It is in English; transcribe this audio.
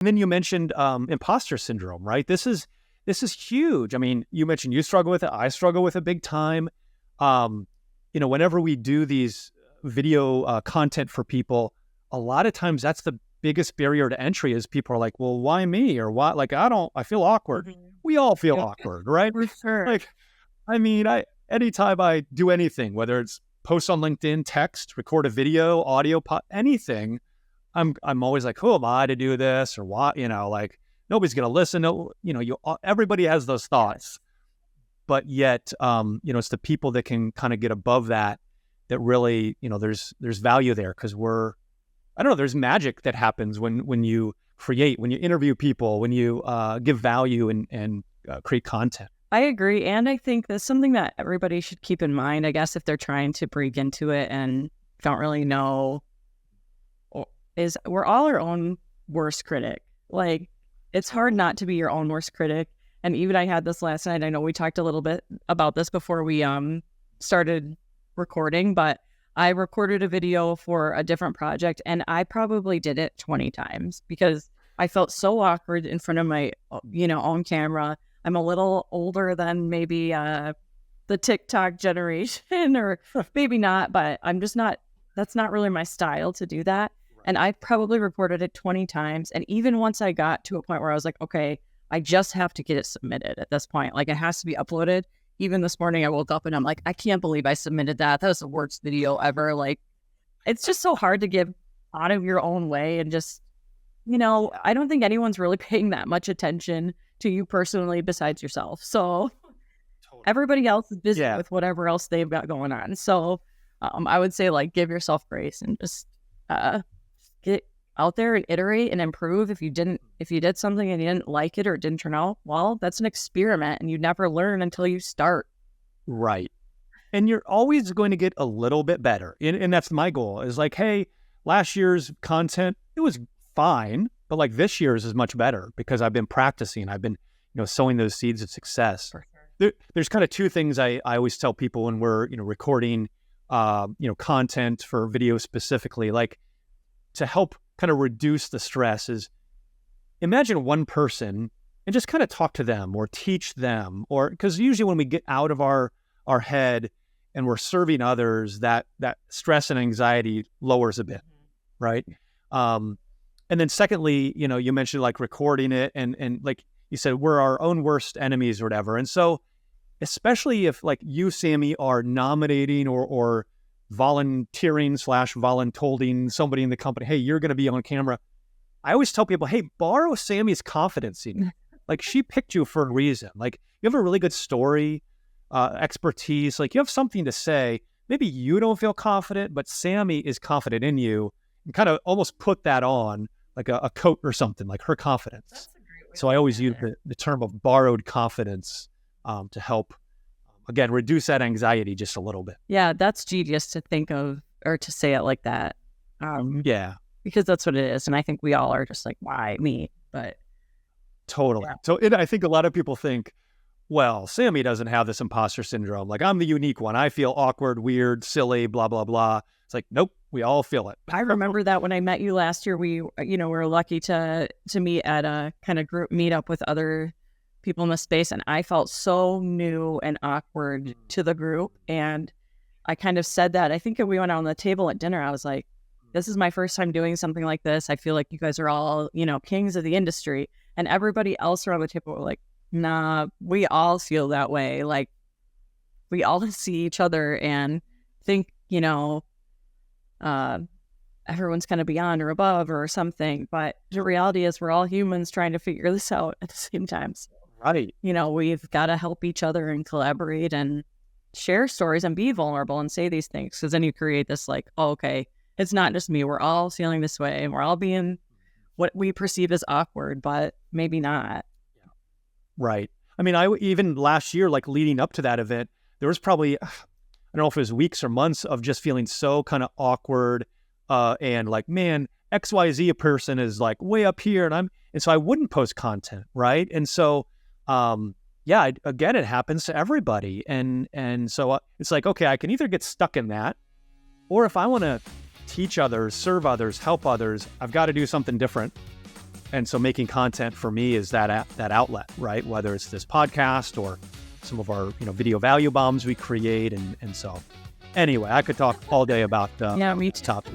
And then you mentioned imposter syndrome, right? This is huge. I mean, you mentioned you struggle with it. I struggle with it big time. Whenever we do these video content for people, a lot of times that's the biggest barrier to entry is people are like, well, why me? Or why? Like, I feel awkward. Mm-hmm. We all feel Yep. awkward, right? For sure. Like, I mean, anytime I do anything, whether it's post on LinkedIn, text, record a video, audio, anything, I'm always like, who am I to do this? Or what? Like, nobody's going to listen. No, everybody has those thoughts. But yet, it's the people that can kind of get above that really, there's value there because there's magic that happens when you create, when you interview people, when you give value and create content. I agree. And I think that's something that everybody should keep in mind, I guess, if they're trying to break into it and don't really know, is we're all our own worst critic. Like, it's hard not to be your own worst critic. And even I had this last night. I know we talked a little bit about this before we started recording, but I recorded a video for a different project and I probably did it 20 times because I felt so awkward in front of my, own camera. I'm a little older than maybe the TikTok generation or maybe not, but I'm just not, that's not really my style to do that. Right. And I probably recorded it 20 times. And even once I got to a point where I was like, okay, I just have to get it submitted at this point. Like, it has to be uploaded. Even this morning I woke up and I'm like, I can't believe I submitted that. That was the worst video ever. Like, it's just so hard to get out of your own way and just, I don't think anyone's really paying that much attention to you personally besides yourself. So everybody else is busy with whatever else they've got going on. So I would say, like, give yourself grace and just get out there and iterate and improve. If you did something and you didn't like it or it didn't turn out well, that's an experiment and you never learn until you start. Right. And you're always going to get a little bit better. And that's my goal is like, hey, last year's content, it was fine, but like this year's is much better because I've been practicing. I've been, sowing those seeds of success. For sure. There's kind of two things I always tell people when we're, recording, content for video specifically, like to help kind of reduce the stress is imagine one person and just kind of talk to them or teach them, or because usually when we get out of our head and we're serving others, that stress and anxiety lowers a bit, right? And then secondly, you mentioned like recording it and like you said, we're our own worst enemies or whatever. And so especially if like you, Sami, are nominating or volunteering / voluntolding somebody in the company, hey, you're going to be on camera. I always tell people, hey, borrow Sami's confidence in you. Like, she picked you for a reason. Like, you have a really good story, expertise. Like, you have something to say. Maybe you don't feel confident, but Sami is confident in you, and kind of almost put that on like a coat or something, like her confidence. That's a great way. So I always use the term of borrowed confidence to help, again, reduce that anxiety just a little bit. Yeah, that's genius to think of or to say it like that. Because that's what it is. And I think we all are just like, why me? But totally. Yeah. So I think a lot of people think, well, Sami doesn't have this imposter syndrome. Like, I'm the unique one. I feel awkward, weird, silly, blah, blah, blah. It's like, nope, we all feel it. I remember that when I met you last year, we were lucky to meet at a kind of group meetup with other people in the space. And I felt so new and awkward to the group. And I kind of said that. I think we went on the table at dinner. I was like, this is my first time doing something like this. I feel like you guys are all, kings of the industry. And everybody else around the table were like, nah, we all feel that way. Like, we all see each other and think, everyone's kind of beyond or above or something. But the reality is we're all humans trying to figure this out at the same time. So, right. We've got to help each other and collaborate and share stories and be vulnerable and say these things. Because then you create this like, oh, okay, it's not just me. We're all feeling this way and we're all being what we perceive as awkward, but maybe not. Right. I mean, even last year, like leading up to that event, there was probably, I don't know if it was weeks or months of just feeling so kind of awkward and like, man, XYZ person is like way up here and so I wouldn't post content. Right. And so, again, it happens to everybody. And so it's like, okay, I can either get stuck in that, or if I want to teach others, serve others, help others, I've got to do something different. And so making content for me is that outlet, right? Whether it's this podcast or some of our video value bombs we create. And so anyway, I could talk all day about Yeah, me this topic.